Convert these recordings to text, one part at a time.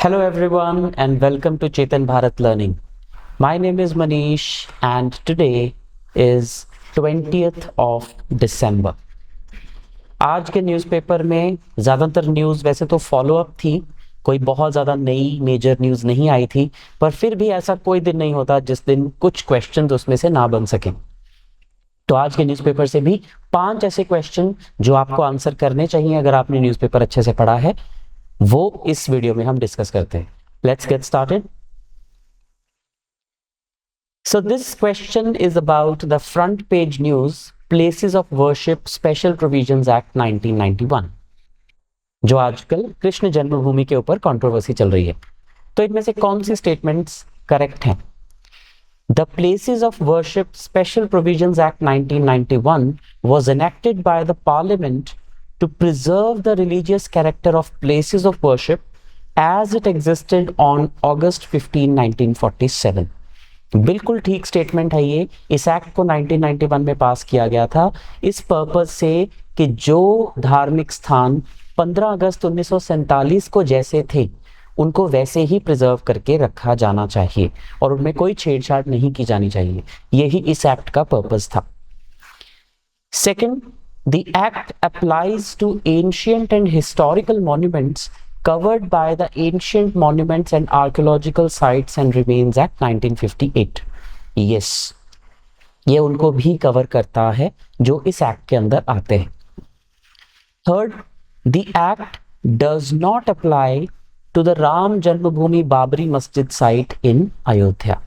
Hello everyone and welcome to Chetan Bharat Learning. My name is Manish and today is 20th of December. आज के newspaper में ज़्यादातर news वैसे तो follow up थी, कोई बहुत ज़्यादा नई मेजर न्यूज़ नहीं आई थी, पर फिर भी ऐसा कोई दिन नहीं होता जिस दिन कुछ क्वेश्चन उसमें से ना बन सकें। तो आज के न्यूज़पेपर से भी 5 ऐसे क्वेश्चन जो आपको आंसर करने चाहिए अगर आपने न्यूज़पेपर अच्छे से पढ़ा है, वो इस वीडियो में हम डिस्कस करते हैं। Let's get started. So this question is about the front page news Places of Worship Special Provisions Act 1991, जो आजकल कृष्ण जन्मभूमि के ऊपर कंट्रोवर्सी चल रही है। तो इनमें से कौन सी स्टेटमेंट्स करेक्ट हैं? The Places of Worship Special Provisions Act 1991 was enacted by the Parliament to preserve the religious character of places of worship as it existed on August 15, 1947. बिल्कुल ठीक स्टेटमेंट है ये। इस एक्ट को 1991 में पास किया गया था इस पर्पज से कि जो धार्मिक स्थान 15 अगस्त 1947 को जैसे थे उनको वैसे ही प्रिजर्व करके रखा जाना चाहिए और उनमें कोई छेड़छाड़ नहीं की जानी चाहिए। यही इस एक्ट का पर्पज था। Second, the act applies to ancient and historical monuments covered by the Ancient Monuments and Archaeological Sites and Remains Act 1958. Yes, ये उनको भी कवर करता है जो इस एक्ट के अंदर आते हैं। Third, the act does not apply to the Ram जन्मभूमि बाबरी मस्जिद साइट इन अयोध्या।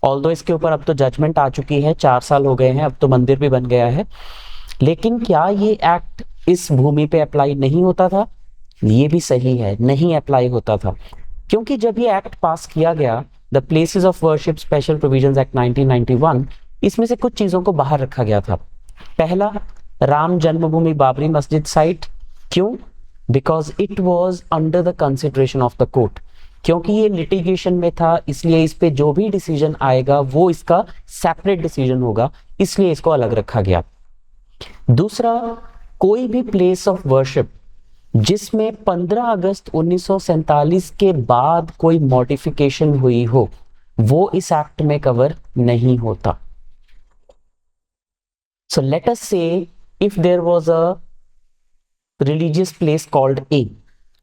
ऑल्दो इसके ऊपर अब तो जजमेंट आ चुकी है, 4 साल हो गए हैं, अब तो मंदिर भी बन गया है, लेकिन क्या ये एक्ट इस भूमि पे अप्लाई नहीं होता था? ये भी सही है, नहीं अप्लाई होता था, क्योंकि जब ये एक्ट पास किया गया the places of worship special provisions act 1991, इसमें से कुछ चीजों को बाहर रखा गया था। पहला, राम जन्मभूमि बाबरी मस्जिद साइट। क्यों? Because it was under the consideration of the court. क्योंकि ये लिटिगेशन में था, इसलिए इस पे जो भी डिसीजन आएगा वो इसका सेपरेट डिसीजन होगा, इसलिए इसको अलग रखा गया। दूसरा, कोई भी प्लेस ऑफ वर्शिप जिसमें 15 अगस्त 1947 के बाद कोई मॉडिफिकेशन हुई हो वो इस एक्ट में कवर नहीं होता। सो let us say if there was a religious place called A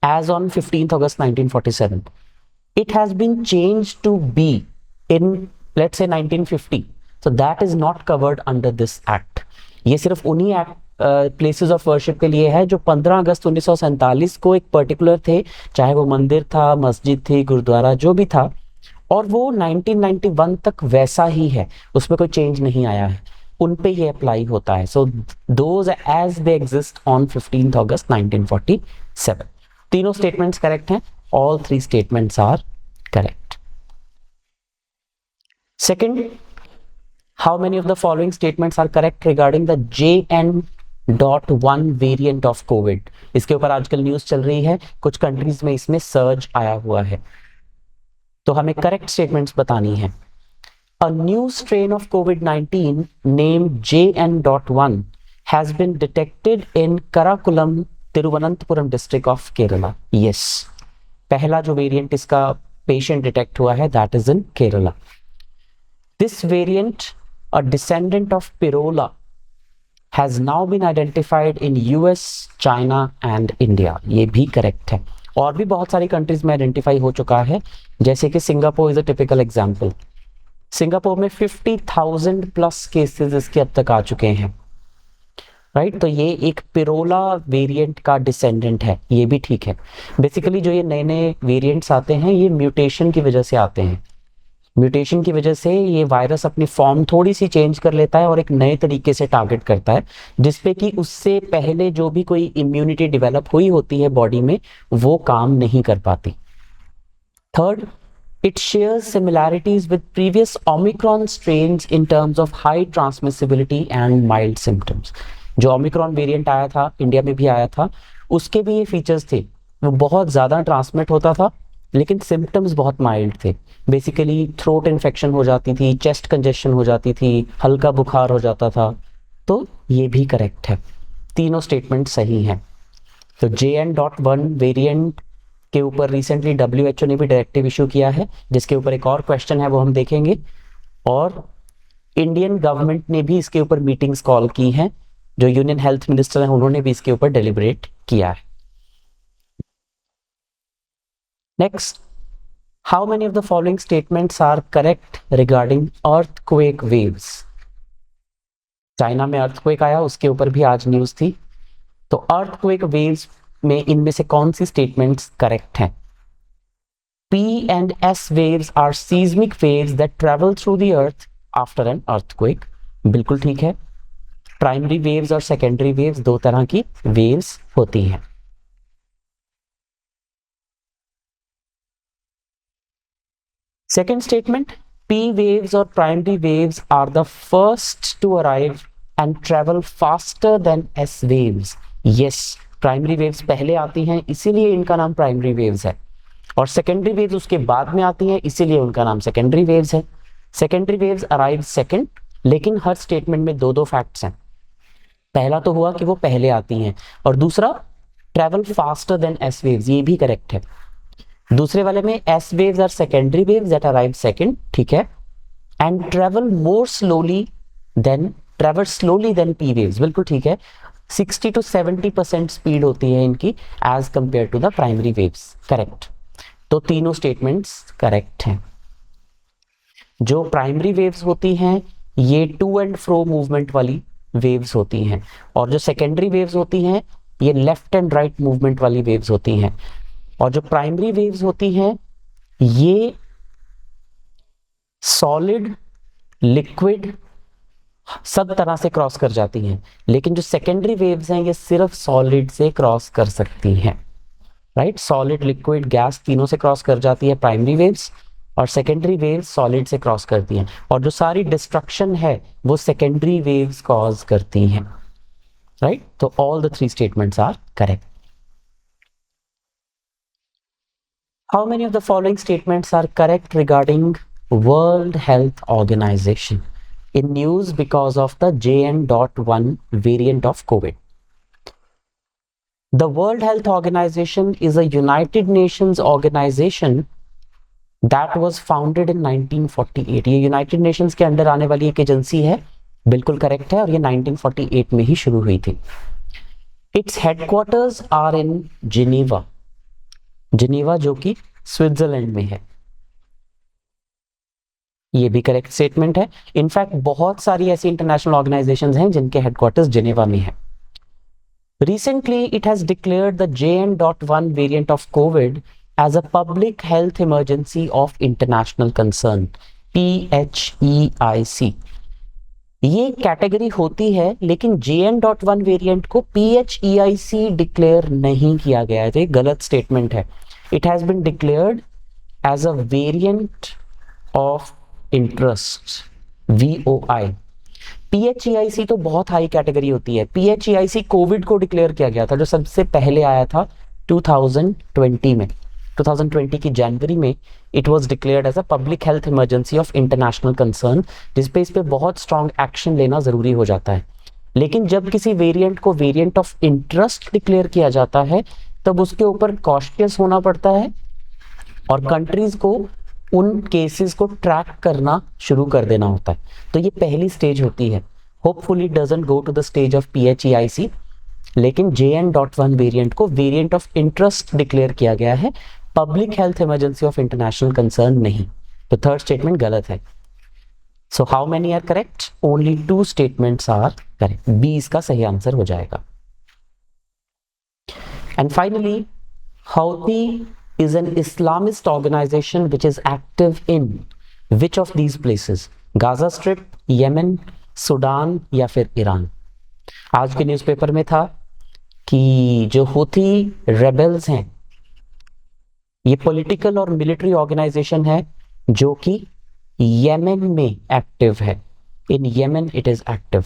as on 15th August 1947, it has been changed to B in let's say 1950, so that is not covered under this act. ये सिर्फ उन्हीं places of worship के लिए है जो 15 अगस्त 1947 को एक particular थे, चाहे वो मंदिर था, मस्जिद थी, गुरुद्वारा, जो भी था, और वो 1991 तक वैसा ही है, उसमें कोई चेंज नहीं आया है, उन पे ये अप्लाई होता है। So those as they exist on 15th August 1947। तीनों स्टेटमेंट्स करेक्ट हैं, all 3 statements are correct. Second, how many of the following statements are correct regarding the JN.1 variant of COVID? इसके ऊपर आजकल न्यूज चल रही है, कुछ कंट्रीज में इसमें सर्ज आया हुआ है, तो हमें करेक्ट स्टेटमेंट्स बतानी है। A new strain of COVID-19 named JN.1 has been detected in Karakulam, Thiruvananthapuram district of Kerala. Yes, पहला जो वेरिएंट इसका पेशेंट डिटेक्ट हुआ है that is in Kerala. This variant, a descendant of Pirola, has now been identified in US, China and India. ये भी correct है, और भी बहुत सारी कंट्रीज में आइडेंटिफाई हो चुका है, जैसे कि Singapore is a typical example. Singapore में 50,000 प्लस केसेस इसके अब तक आ चुके हैं, राइट? तो ये एक पिरोला वेरिएंट का डिसेंडेंट है, ये भी ठीक है। बेसिकली जो ये नए नए वेरिएंट्स आते हैं ये म्यूटेशन की वजह से आते हैं। म्यूटेशन की वजह से ये वायरस अपनी फॉर्म थोड़ी सी चेंज कर लेता है और एक नए तरीके से टारगेट करता है, जिसपे कि उससे पहले जो भी कोई इम्यूनिटी डेवलप हुई होती है बॉडी में वो काम नहीं कर पाती। Third, it shares similarities with previous Omicron strains in terms of high transmissibility and mild symptoms. जो ओमिक्रॉन वेरिएंट आया था, इंडिया में भी आया था, उसके भी ये फीचर्स थे, वो बहुत ज़्यादा ट्रांसमिट होता था लेकिन सिम्टम्स बहुत माइल्ड थे। बेसिकली थ्रोट इन्फेक्शन हो जाती थी, चेस्ट कंजेशन हो जाती थी, हल्का बुखार हो जाता था, तो ये भी करेक्ट है, तीनों स्टेटमेंट सही हैं। तो JN.1 वेरिएंट के ऊपर रिसेंटली WHO ने भी डायरेक्टिव इशू किया है, जिसके ऊपर एक और क्वेश्चन है वो हम देखेंगे। और इंडियन गवर्नमेंट ने भी इसके ऊपर मीटिंग्स कॉल की हैं, जो यूनियन हेल्थ मिनिस्टर हैं उन्होंने भी इसके ऊपर डेलिब्रेट किया है। Next, how many of the following statements are correct regarding earthquake waves. China में अर्थक्वेक आया, उसके ऊपर भी आज न्यूज थी। तो अर्थक्वेक वेव्स में इनमें से कौन सी स्टेटमेंट्स करेक्ट हैं? P and S waves are seismic waves that travel through the earth after an earthquake. बिल्कुल ठीक है। प्राइमरी वेव्स और सेकेंडरी वेव्स दो तरह की वेव्स होती हैं। सेकेंड स्टेटमेंट, P waves और primary waves are the first to arrive and travel faster than S waves. Yes, primary waves पहले आती हैं, इसीलिए इनका नाम प्राइमरी वेव्स है, और सेकेंडरी वेव्स उसके बाद में आती हैं, इसीलिए उनका नाम सेकेंडरी वेव्स है। सेकेंडरी वेव्स अराइव सेकेंड, लेकिन हर स्टेटमेंट में दो दो फैक्ट्स हैं। पहला तो हुआ कि वो पहले आती हैं, और दूसरा travel faster than S waves, ये भी करेक्ट है। दूसरे वाले में S waves are secondary waves that arrive second, ठीक है, and travel slowly than P waves, बिल्कुल ठीक है। 60 to 70% स्पीड होती है इनकी as compared to the primary waves, correct. तो तीनों स्टेटमेंट्स करेक्ट हैं। जो प्राइमरी वेव्स होती हैं ये टू एंड फ्रो मूवमेंट वाली वेव्स होती हैं, और जो सेकेंडरी वेव्स होती हैं ये लेफ्ट एंड राइट मूवमेंट वाली वेव्स होती हैं। और जो प्राइमरी वेव्स होती हैं ये सॉलिड, लिक्विड सब तरह से क्रॉस कर जाती हैं, लेकिन जो सेकेंडरी वेव्स हैं ये सिर्फ सॉलिड से क्रॉस कर सकती हैं, राइट। सॉलिड, लिक्विड, गैस तीनों से क्रॉस कर जाती है प्राइमरी वेव्स, और सेकेंडरी वेव्स सॉलिड से क्रॉस करती हैं, और जो सारी डिस्ट्रक्शन है वो सेकेंडरी वेव्स कॉज करती हैं, राइट। तो all the three statements are correct. How many of the following statements are correct regarding World Health Organization in news because of the JN.1 variant of COVID? The World Health Organization is a United Nations organization that was founded in 1948. ये United Nations के under आने वाली एक agency है, बिल्कुल correct है, और ये 1948 में ही शुरू हुई थी। Its headquarters are in Geneva, Geneva जो कि स्विट्जरलैंड में है, ये भी करेक्ट स्टेटमेंट है। इनफैक्ट बहुत सारी ऐसी इंटरनेशनल ऑर्गेनाइजेशंस हैं जिनके हेडक्वार्टर्स जिनेवा में है। Recently, it has declared the JN.1 variant of COVID as a public health emergency of international concern, PHEIC. ये कैटेगरी होती है, लेकिन JN.1 वेरिएंट को PHEIC डिक्लेयर नहीं किया गया है, तो ये गलत स्टेटमेंट है। It has been declared as a variant of interest, VOI. PHEIC तो बहुत हाई कैटेगरी होती है। PHEIC कोविड को डिक्लेयर किया गया था, जो सबसे पहले आया था 2020 में, 2020 की जनवरी में it was declared as a public health emergency of international concern, जिसपे इस पे बहुत स्ट्रॉन्ग एक्शन लेना जरूरी हो जाता है। लेकिन जब किसी वेरिएंट को वेरिएंट ऑफ इंटरेस्ट डिक्लेयर किया जाता है तब उसके ऊपर कॉशियस होना पड़ता है, और कंट्रीज को उन केसेस को ट्रैक करना शुरू कर देना होता है। तो ये पहली स्टेज होती है। Hopefully doesn't go to the stage of PHEIC, लेकिन JN.1 वेरिएंट को वेरिएंट ऑफ इंटरेस्ट डिक्लेयर किया गया है, public health emergency of international concern नहीं। तो थर्ड स्टेटमेंट गलत है। So how many are correct? Only 2 statements are correct. B इसका सही आंसर हो जाएगा। And finally, Houthi is an Islamist organization which is active in which of these places? Gaza Strip, Yemen, Sudan या फिर Iran? आज के newspaper में था कि जो हूथी रेबल्स हैं ये पॉलिटिकल और मिलिट्री ऑर्गेनाइजेशन है जो कि येमेन में एक्टिव है। In Yemen it is active,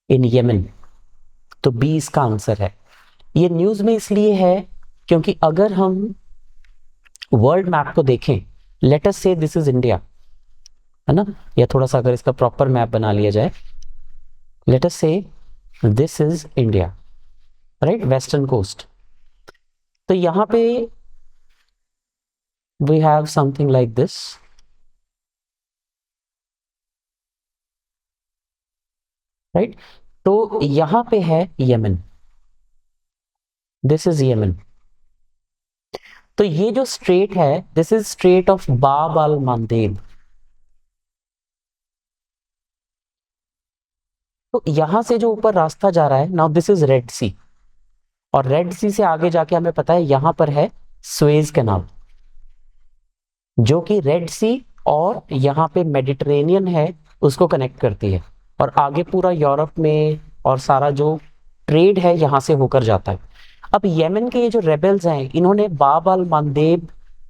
in Yemen. तो बी इसका आंसर है। ये न्यूज़ में इसलिए है क्योंकि अगर हम वर्ल्ड मैप को देखें, late us say this is India, है ना, या थोड़ा सा अगर इसका प्रॉपर मैप बना लिया जाए, let us say this is India, right, western coast. तो यहां पे we have something like this, right. तो यहां पे है यमन, दिस इज यमन। तो ये जो स्ट्रेट है, दिस इज स्ट्रेट ऑफ बाब अल मंदेब। तो यहां से जो ऊपर रास्ता जा रहा है, नाउ दिस इज रेड सी, और रेड सी से आगे जाके हमें पता है यहां पर है स्वेज कैनाल, जो कि रेड सी और यहां पे मेडिटेरेनियन है उसको कनेक्ट करती है, और आगे पूरा यूरोप में और सारा जो ट्रेड है यहां से होकर जाता है। अब यमन के ये जो रेबल्स हैं, इन्होंने बाब अल मंदेब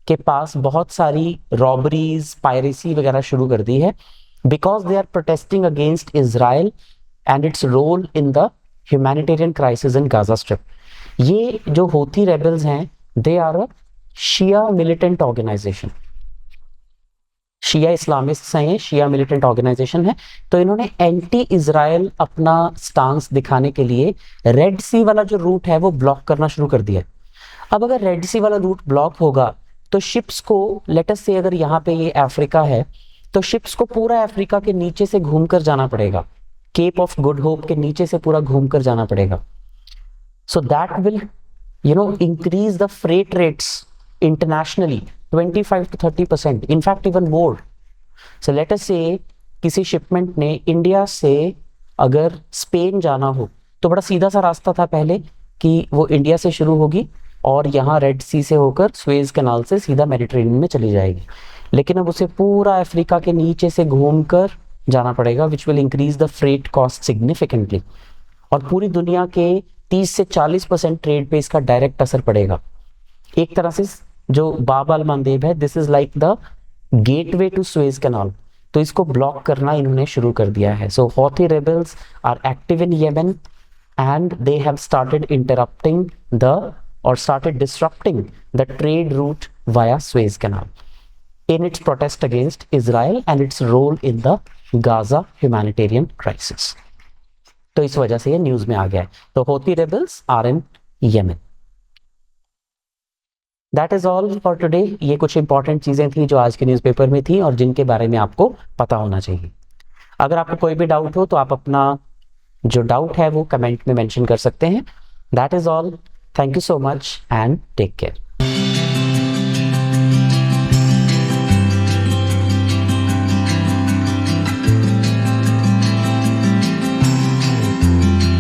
के पास बहुत सारी रॉबरीज, पायरेसी वगैरह शुरू कर दी है, because they are protesting against Israel and its role in the humanitarian crisis in Gaza strip. ये जो हूथी रेबल्स हैं, they are a Shia militant organization, Shia Islamist हैं, शिया मिलिटेंट ऑर्गेनाइजेशन है। तो इन्होंने एंटी इजराइल अपना stance दिखाने के लिए रेड सी वाला जो रूट है वो ब्लॉक करना शुरू कर दिया। अब अगर रेड सी वाला रूट ब्लॉक होगा तो शिप्स को, लेट अस से अगर यहाँ पे ये अफ्रीका है, तो शिप्स को पूरा अफ्रीका के नीचे से घूमकर जाना पड़ेगा, केप ऑफ गुड होप के नीचे से पूरा घूमकर जाना पड़ेगा। So that will increase the freight rates internationally 25 to 30%, in fact even more. So let us say किसी शिपमेंट ने इंडिया से अगर स्पेन जाना हो, तो बड़ा सीधा सा रास्ता था पहले कि वो इंडिया से शुरू होगी और यहाँ रेड सी से होकर स्वेज कैनाल से सीधा मेडिटेरेनियन में चली जाएगी, लेकिन अब उसे पूरा अफ्रीका के नीचे से घूमकर जाना पड़ेगा, which will increase the freight cost significantly, और पूरी दुनिया के 30 से 40% ट्रेड पे इसका डायरेक्ट असर पड़ेगा। एक तरह से जो बाब अल मंदेब है, this is like the gateway to Suez canal, तो इसको ब्लॉक करना इन्होंने शुरू कर दिया है। So Houthi rebels are active in Yemen and they have started interrupting the और started disrupting the trade route via Suez canal in its protest against Israel and its role in the Gaza humanitarian crisis. तो इस वजह से ये news में आ गया है। तो Houthi rebels are in Yemen. That is all for today. ये कुछ इंपॉर्टेंट चीजें थी जो आज के न्यूज़पेपर में थी और जिनके बारे में आपको पता होना चाहिए। अगर आपको कोई भी डाउट हो तो आप अपना जो डाउट है वो कमेंट में मेंशन कर सकते हैं। That is all. Thank you so much and take care.